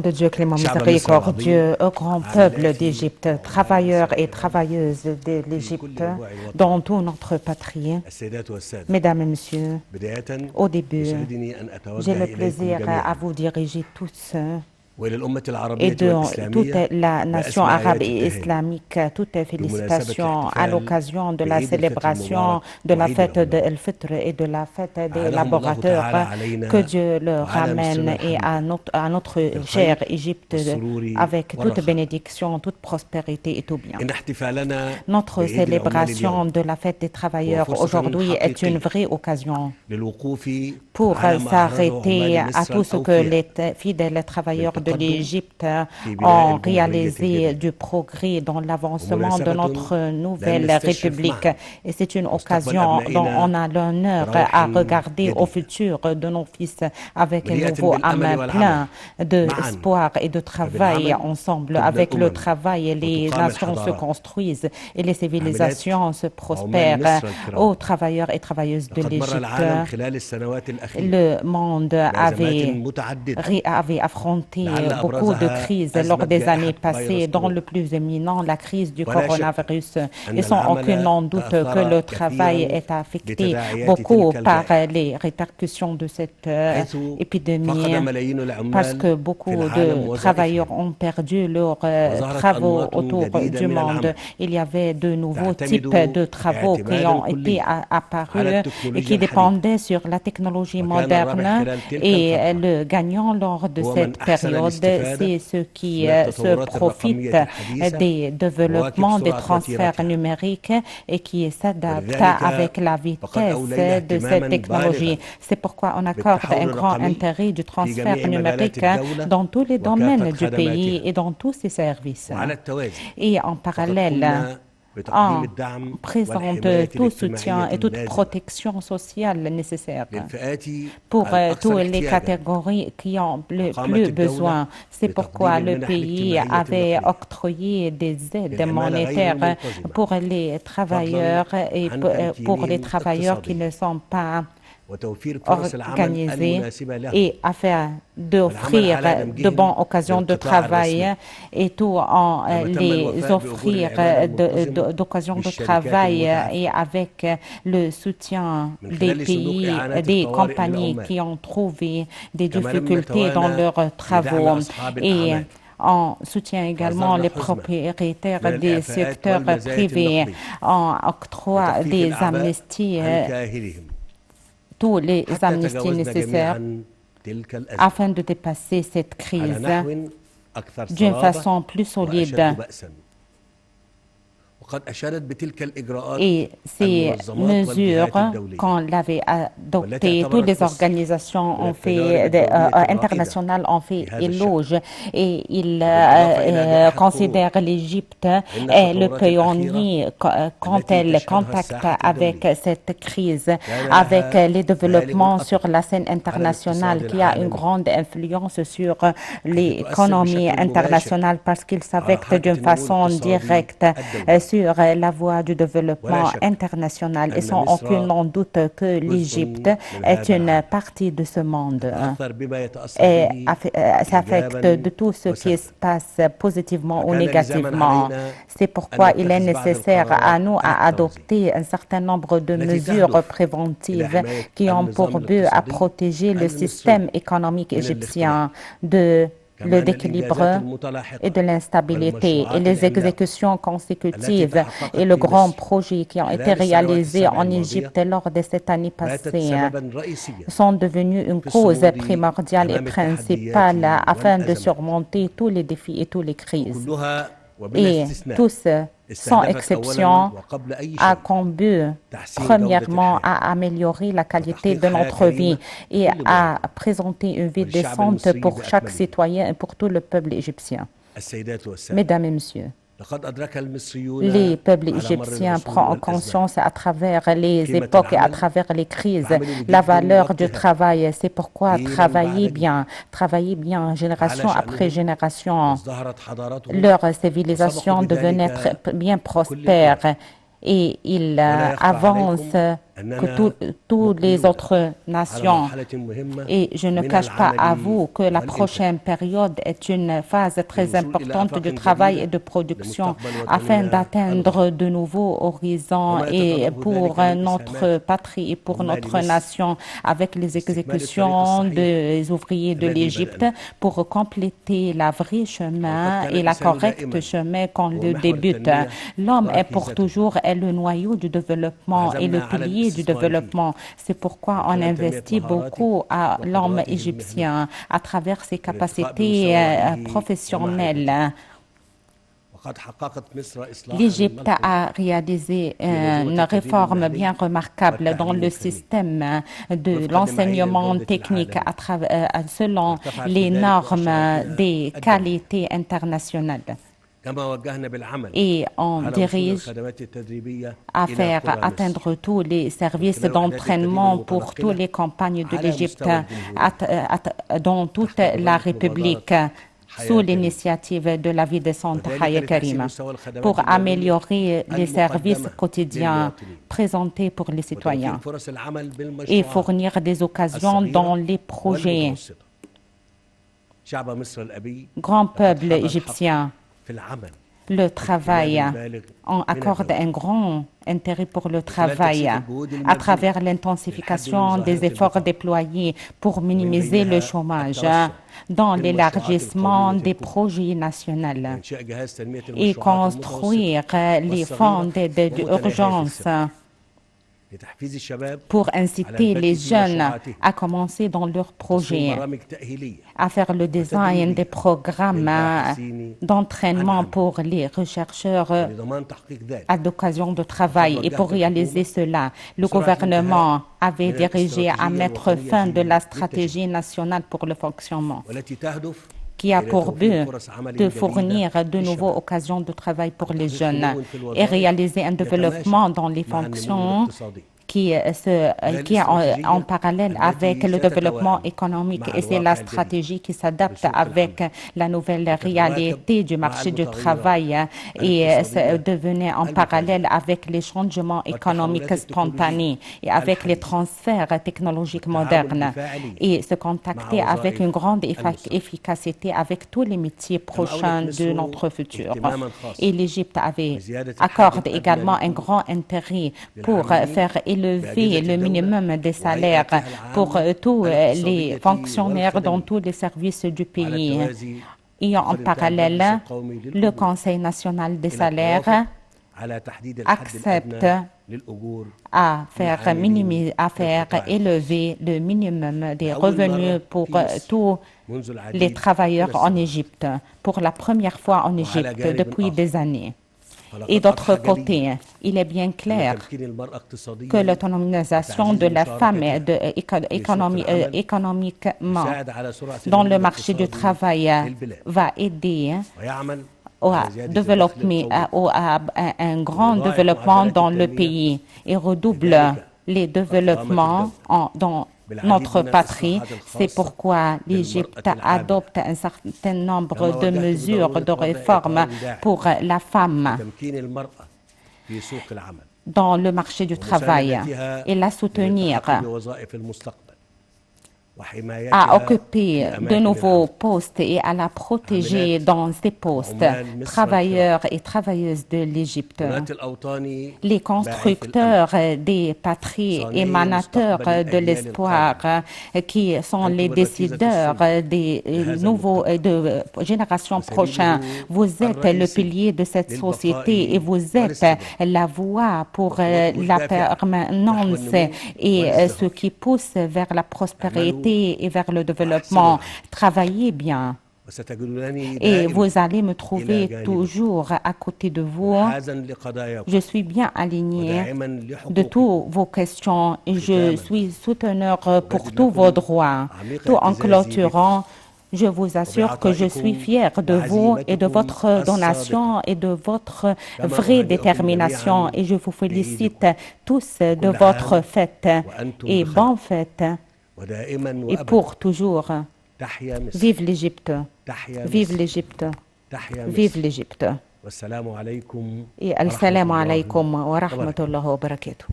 de Dieu clément miséricordieux, au grand peuple d'Égypte, travailleurs et travailleuses de l'Égypte, dans tout notre patrie, mesdames et messieurs, au début, j'ai le plaisir à vous diriger tous et de toute la nation arabe et islamique, toutes félicitations à l'occasion de la célébration de la fête de El-Fitr et de la fête des laborateurs. Que Dieu le ramène et à notre chère Égypte avec toute bénédiction, toute prospérité et tout bien. Notre célébration de la fête des travailleurs aujourd'hui est une vraie occasion pour s'arrêter à tout ce que les fidèles travailleurs de l'Égypte ont réalisé du progrès dans l'avancement de notre nouvelle République. Et c'est une occasion dont on a l'honneur à regarder au futur de nos fils avec un nouveau âme plein d'espoir et de travail ensemble. Avec le travail, les nations se construisent et les civilisations se prospèrent. Aux travailleurs et travailleuses de l'Égypte, le monde avait affronté beaucoup de crises lors des années passées, dont le plus éminent, la crise du coronavirus. Et sans aucun doute que le travail est affecté beaucoup par les répercussions de cette épidémie, parce que beaucoup de travailleurs ont perdu leurs travaux autour du monde. Il y avait de nouveaux types de travaux qui ont été apparus et qui dépendaient sur la technologie moderne, et le gagnant lors de cette période, c'est ceux qui se profitent des développements des transferts numériques et qui s'adaptent avec la vitesse de cette technologie. C'est pourquoi on accorde un grand intérêt du transfert numérique dans tous les domaines du pays et dans tous ses services. Et en parallèle, on présente tout soutien et toute protection sociale nécessaire pour toutes les catégories qui ont le plus besoin. C'est pourquoi le pays avait octroyé des aides monétaires pour les travailleurs et pour les travailleurs qui ne sont pas organisés, et afin d'offrir de bonnes occasions de travail et tout en les offrir d'occasions de travail, et avec le soutien des pays, des compagnies qui ont trouvé des difficultés dans leurs travaux. Et on soutient également les propriétaires des secteurs privés. On octroie des amnisties, tous les amnisties nécessaires afin de dépasser cette crise d'une façon plus solide. Et ces mesures, quand on l'avait adoptées, toutes les organisations internationales ont fait éloge, et ils considèrent l'Égypte le pionnier quand elle contacte avec cette crise, avec les développements sur la scène internationale, qui a une grande influence sur l'économie internationale, parce qu'ils s'affectent d'une façon directe sur la voie du développement international, et sans aucun doute que l'Égypte est une partie de ce monde et s'affecte de tout ce qui se passe positivement ou négativement. C'est pourquoi il est nécessaire à nous à adopter un certain nombre de mesures préventives qui ont pour but à protéger le système économique égyptien de le déséquilibre et de l'instabilité. Et les exécutions consécutives et le grand projet qui ont été réalisés en Égypte lors de cette année passée sont devenus une cause primordiale et principale afin de surmonter tous les défis et toutes les crises. Et tous, sans exception, a comme but, premièrement, à améliorer la qualité de notre vie et à présenter une vie décente pour chaque citoyen et pour tout le peuple égyptien. Mesdames et messieurs, les peuples égyptiens prennent conscience à travers les époques et à travers les crises la valeur du travail. C'est pourquoi travailler bien, génération après génération, leur civilisation devenait bien prospère, et ils avancent que toutes les autres nations. Et je ne cache pas à vous que la prochaine période est une phase très importante de travail et de production afin d'atteindre de nouveaux horizons et pour notre patrie et pour notre nation avec les exécutions des ouvriers de l'Égypte pour compléter la vraie chemin et la correcte chemin qu'on le débute. L'homme est pour toujours le noyau du développement et le pilier du développement. C'est pourquoi on investit beaucoup à l'homme égyptien à travers ses capacités professionnelles. L'Égypte a réalisé une réforme bien remarquable dans le système de l'enseignement technique selon les normes des qualités internationales. Et on dirige à faire atteindre tous les services d'entraînement pour toutes les campagnes de l'Égypte dans toute la République sous l'initiative de la vie décente Haya Karima pour améliorer les services quotidiens présentés pour les citoyens et fournir des occasions dans les projets. Grand peuple égyptien, le travail, on accorde un grand intérêt pour le travail à travers l'intensification des efforts déployés pour minimiser le chômage dans l'élargissement des projets nationaux et construire les fonds d'aide d'urgence pour inciter les jeunes à commencer dans leurs projets, à faire le design des programmes d'entraînement pour les chercheurs à l'occasion de travail. Et pour réaliser cela, le gouvernement avait dirigé à mettre fin de la stratégie nationale pour le fonctionnement, qui a pour but de fournir de nouvelles occasions de travail pour les jeunes et réaliser un développement dans les fonctions qui est en parallèle avec le développement économique et c'est la stratégie qui s'adapte avec la nouvelle réalité du marché du travail et devenait en parallèle avec les changements économiques spontanés et avec les transferts technologiques modernes et se contacter avec une grande efficacité avec tous les métiers prochains de notre futur. Et l'Égypte accorde également un grand intérêt pour faire élever le minimum des salaires pour tous les fonctionnaires dans tous les services du pays. Et en parallèle, le Conseil national des salaires accepte à faire élever le minimum des revenus pour tous les travailleurs en Égypte, pour la première fois en Égypte depuis des années. Et d'autre côté, il est bien clair que l'autonomisation de la femme économiquement dans le marché du travail va aider à un grand développement dans le pays et redouble les développements dans notre patrie. C'est pourquoi l'Égypte adopte un certain nombre de mesures de réforme pour la femme dans le marché du travail et la soutenir à occuper de nouveaux postes et à la protéger dans ces postes, travailleurs et travailleuses de l'Égypte. Les constructeurs des patries, émanateurs de l'espoir, qui sont les décideurs des nouveaux de générations prochaines, vous êtes le pilier de cette société et vous êtes la voie pour la permanence et ce qui pousse vers la prospérité et vers le développement. Travaillez bien. Et vous allez me trouver toujours à côté de vous. Je suis bien aligné de toutes vos questions et je suis souteneur pour tous vos droits. Tout en clôturant, je vous assure que je suis fier de vous et de votre donation et de votre vraie détermination. Et je vous félicite tous de votre fête. Et bonne fête. Et pour toujours, vive l'Égypte, vive l'Égypte, vive l'Égypte. Et assalamu alaikum wa rahmatullahi wa barakatuh.